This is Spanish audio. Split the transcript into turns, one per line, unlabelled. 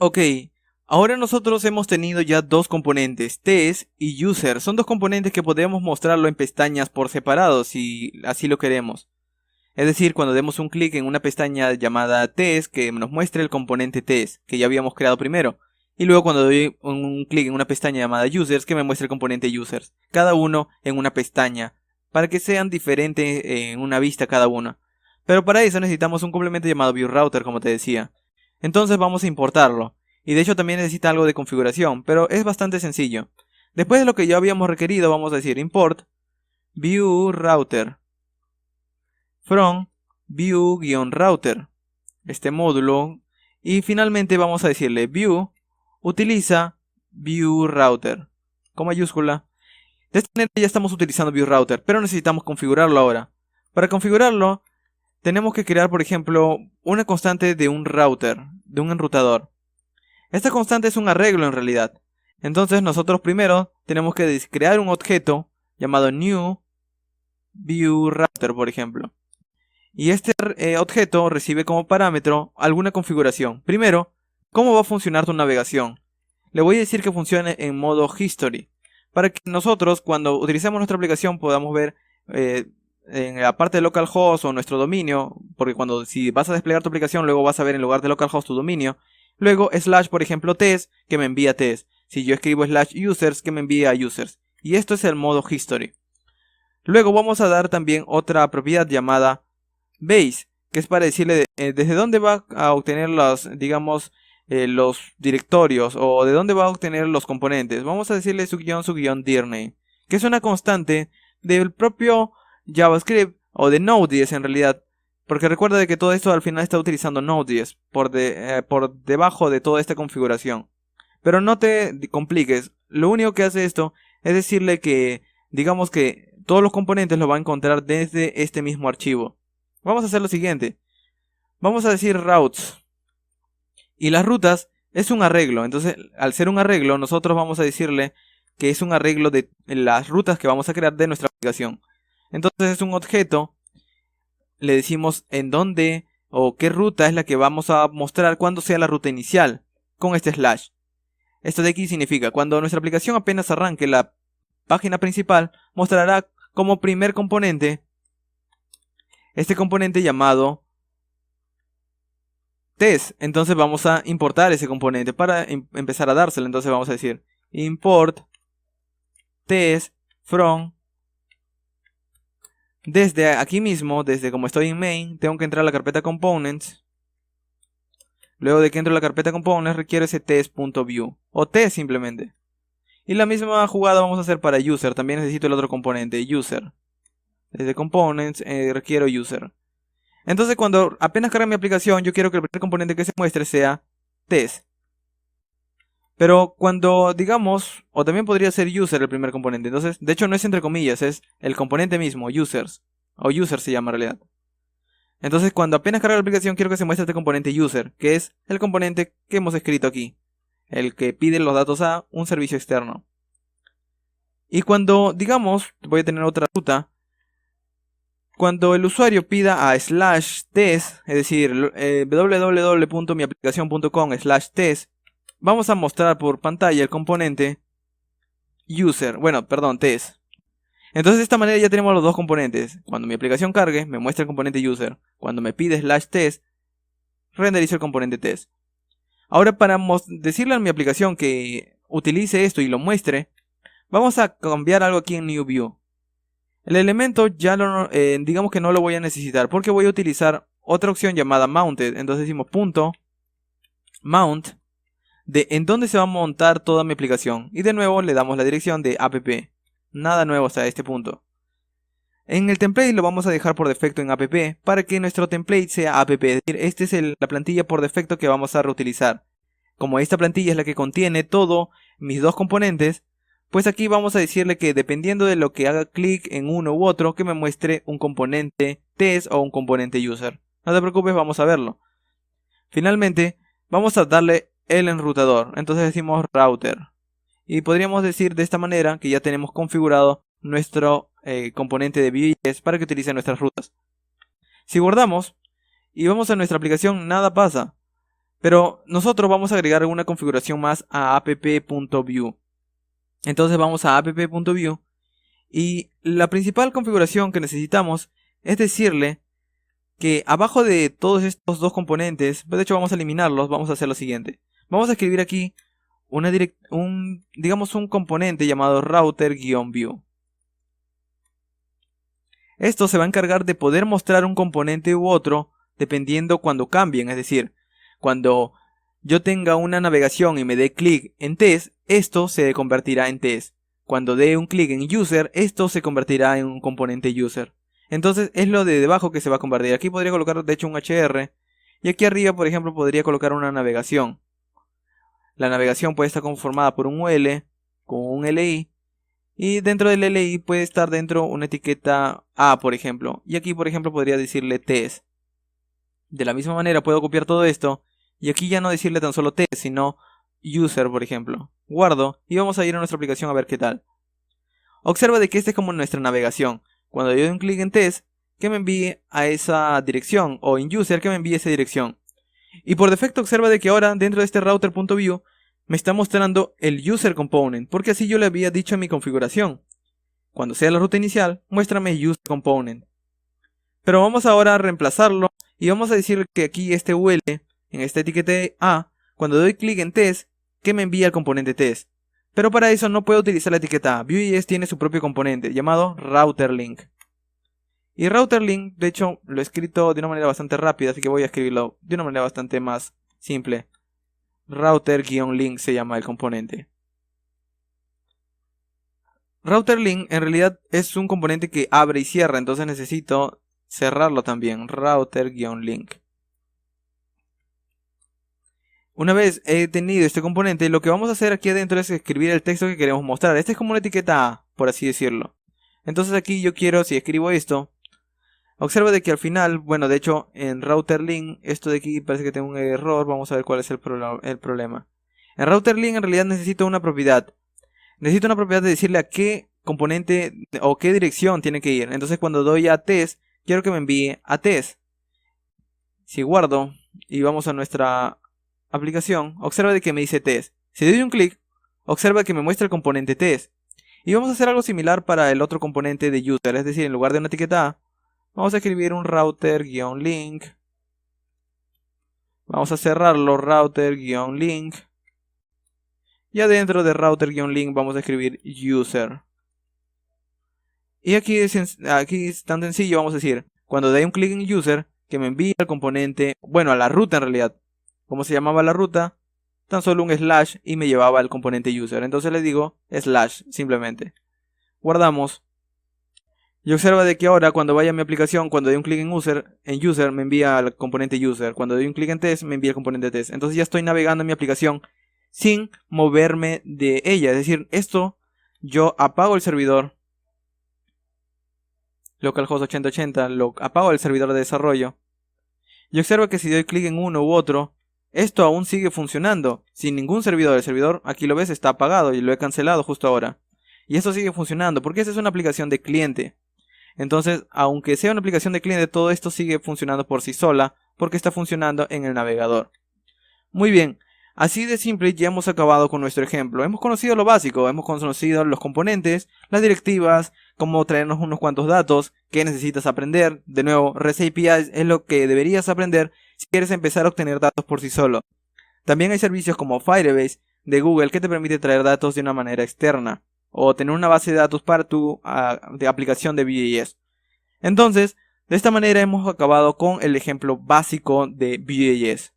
Ok, ahora nosotros hemos tenido ya dos componentes, test y user. Son dos componentes que podemos mostrarlo en pestañas por separado si así lo queremos. Es decir, cuando demos un clic en una pestaña llamada test que nos muestre el componente test que ya habíamos creado primero. Y luego cuando doy un clic en una pestaña llamada users que me muestre el componente users. Cada uno en una pestaña para que sean diferentes en una vista cada uno. Pero para eso necesitamos un complemento llamado viewRouter, como te decía. Entonces vamos a importarlo. Y de hecho también necesita algo de configuración, pero es bastante sencillo. Después de lo que ya habíamos requerido, vamos a decir import viewRouter from view-router, este módulo. Y finalmente vamos a decirle view utiliza viewRouter con mayúscula. De esta manera ya estamos utilizando viewRouter, pero necesitamos configurarlo ahora. Para configurarlo tenemos que crear, por ejemplo, una constante de un router, de un enrutador. Esta constante es un arreglo en realidad. Entonces nosotros primero tenemos que crear un objeto llamado new viewRouter, por ejemplo. Y este objeto recibe como parámetro alguna configuración. Primero, cómo va a funcionar tu navegación. Le voy a decir que funcione en modo history, para que nosotros cuando utilicemos nuestra aplicación podamos ver en la parte de localhost o nuestro dominio, porque si vas a desplegar tu aplicación luego vas a ver en lugar de localhost tu dominio. Luego slash, por ejemplo, test, que me envía test. Si yo escribo slash users, que me envía users. Y esto es el modo history. Luego vamos a dar también otra propiedad llamada base, que es para decirle desde dónde va a obtener digamos, los directorios o de dónde va a obtener los componentes. Vamos a decirle su guión dirname, que es una constante del propio JavaScript o de Node.js en realidad. Porque recuerda de que todo esto al final está utilizando Node.js por debajo de toda esta configuración. Pero no te compliques. Lo único que hace esto es decirle que, digamos que todos los componentes los va a encontrar desde este mismo archivo. Vamos a hacer lo siguiente. Vamos a decir routes. Y las rutas es un arreglo. Entonces, al ser un arreglo, nosotros vamos a decirle que es un arreglo de las rutas que vamos a crear de nuestra aplicación. Entonces es un objeto. Le decimos en dónde o qué ruta es la que vamos a mostrar cuando sea la ruta inicial con este slash. Esto de aquí significa cuando nuestra aplicación apenas arranque la página principal, mostrará como primer componente este componente llamado test. Entonces vamos a importar ese componente para empezar a dárselo. Entonces vamos a decir import test from. Desde aquí mismo, desde como estoy en main, tengo que entrar a la carpeta components. Luego de que entro a la carpeta components, requiero ese test.view o test simplemente. Y la misma jugada vamos a hacer para user. También necesito el otro componente, user. Desde components requiero user. Entonces cuando apenas cargue mi aplicación, yo quiero que el primer componente que se muestre sea test. Pero cuando digamos, o también podría ser user el primer componente. Entonces, de hecho no es entre comillas, es el componente mismo, users. O user se llama en realidad. Entonces cuando apenas cargue la aplicación, quiero que se muestre este componente user, que es el componente que hemos escrito aquí. El que pide los datos a un servicio externo. Y cuando, digamos, voy a tener otra ruta. Cuando el usuario pida a /test, es decir, www.miaplicacion.com/test, vamos a mostrar por pantalla el componente user, test. Entonces de esta manera ya tenemos los dos componentes. Cuando mi aplicación cargue, me muestra el componente user. Cuando me pide /test, renderizo el componente test. Ahora para decirle a mi aplicación que utilice esto y lo muestre, vamos a cambiar algo aquí en New View. El elemento ya digamos que no lo voy a necesitar porque voy a utilizar otra opción llamada mounted. Entonces decimos punto mount de en dónde se va a montar toda mi aplicación. Y de nuevo le damos la dirección de app. Nada nuevo hasta este punto. En el template lo vamos a dejar por defecto en app para que nuestro template sea app. Es decir, esta es la plantilla por defecto que vamos a reutilizar. Como esta plantilla es la que contiene todos mis dos componentes, pues aquí vamos a decirle que dependiendo de lo que haga clic en uno u otro, que me muestre un componente test o un componente user. No te preocupes, vamos a verlo. Finalmente, vamos a darle el enrutador. Entonces decimos router. Y podríamos decir de esta manera que ya tenemos configurado nuestro componente de Vue.js para que utilice nuestras rutas. Si guardamos y vamos a nuestra aplicación, nada pasa. Pero nosotros vamos a agregar una configuración más a app.view. Entonces vamos a app.view y la principal configuración que necesitamos es decirle que abajo de todos estos dos componentes, de hecho vamos a eliminarlos, vamos a hacer lo siguiente. Vamos a escribir aquí digamos un componente llamado router-view. Esto se va a encargar de poder mostrar un componente u otro dependiendo cuando cambien, es decir, cuando yo tenga una navegación y me dé clic en test, esto se convertirá en test. Cuando dé un clic en user, esto se convertirá en un componente user. Entonces es lo de debajo que se va a convertir. Aquí podría colocar de hecho un HR y aquí arriba por ejemplo podría colocar una navegación. La navegación puede estar conformada por un UL con un LI y dentro del LI puede estar dentro una etiqueta A por ejemplo. Y aquí por ejemplo podría decirle test. De la misma manera puedo copiar todo esto y aquí ya no decirle tan solo test sino user por ejemplo. Guardo y vamos a ir a nuestra aplicación a ver qué tal. Observa de que este es como nuestra navegación. Cuando yo doy un clic en test, que me envíe a esa dirección o en user que me envíe esa dirección. Y por defecto observa de que ahora dentro de este router.view me está mostrando el user component, porque así yo le había dicho en mi configuración. Cuando sea la ruta inicial, muéstrame user component. Pero vamos ahora a reemplazarlo y vamos a decir que aquí este UL, en esta etiqueta A, cuando doy clic en test, que me envía el componente test. Pero para eso no puedo utilizar la etiqueta A. Vue.js tiene su propio componente llamado router-link. Y router-link, de hecho, lo he escrito de una manera bastante rápida, así que voy a escribirlo de una manera bastante más simple. Router-link se llama el componente. Router-link en realidad es un componente que abre y cierra, entonces necesito cerrarlo también. Router-link. Una vez he tenido este componente, lo que vamos a hacer aquí adentro es escribir el texto que queremos mostrar. Este es como una etiqueta A, por así decirlo. Entonces aquí yo quiero, si escribo esto, observa de que al final, bueno, de hecho en router link, esto de aquí parece que tengo un error, vamos a ver cuál es el problema. En router link en realidad necesito una propiedad. Necesito una propiedad de decirle a qué componente o qué dirección tiene que ir. Entonces cuando doy a test, quiero que me envíe a test. Si guardo y vamos a nuestra aplicación, observa de que me dice test. Si doy un clic, observa que me muestra el componente test. Y vamos a hacer algo similar para el otro componente de user, es decir, en lugar de una etiqueta A, vamos a escribir un router-link. Vamos a cerrarlo, router-link. Y adentro de router-link vamos a escribir user. Y aquí es tan sencillo, vamos a decir, cuando dé un clic en user, que me envíe el componente, bueno, a la ruta en realidad. ¿Cómo se llamaba la ruta? Tan solo un slash y me llevaba al componente user. Entonces le digo slash simplemente. Guardamos. Y observa de que ahora cuando vaya a mi aplicación, cuando doy un clic en user me envía al componente user. Cuando doy un clic en test me envía el componente test. Entonces ya estoy navegando en mi aplicación sin moverme de ella. Es decir, esto yo apago el servidor localhost 8080, apago el servidor de desarrollo. Y observa que si doy clic en uno u otro, esto aún sigue funcionando, sin ningún servidor. El servidor, aquí lo ves, está apagado y lo he cancelado justo ahora. Y esto sigue funcionando, porque esta es una aplicación de cliente. Entonces, aunque sea una aplicación de cliente, todo esto sigue funcionando por sí sola, porque está funcionando en el navegador. Muy bien, así de simple ya hemos acabado con nuestro ejemplo. Hemos conocido lo básico, hemos conocido los componentes, las directivas, cómo traernos unos cuantos datos, qué necesitas aprender. De nuevo, REST APIs es lo que deberías aprender si quieres empezar a obtener datos por sí solo. También hay servicios como Firebase de Google que te permite traer datos de una manera externa o tener una base de datos para tu aplicación de Vue.js. Entonces, de esta manera hemos acabado con el ejemplo básico de Vue.js.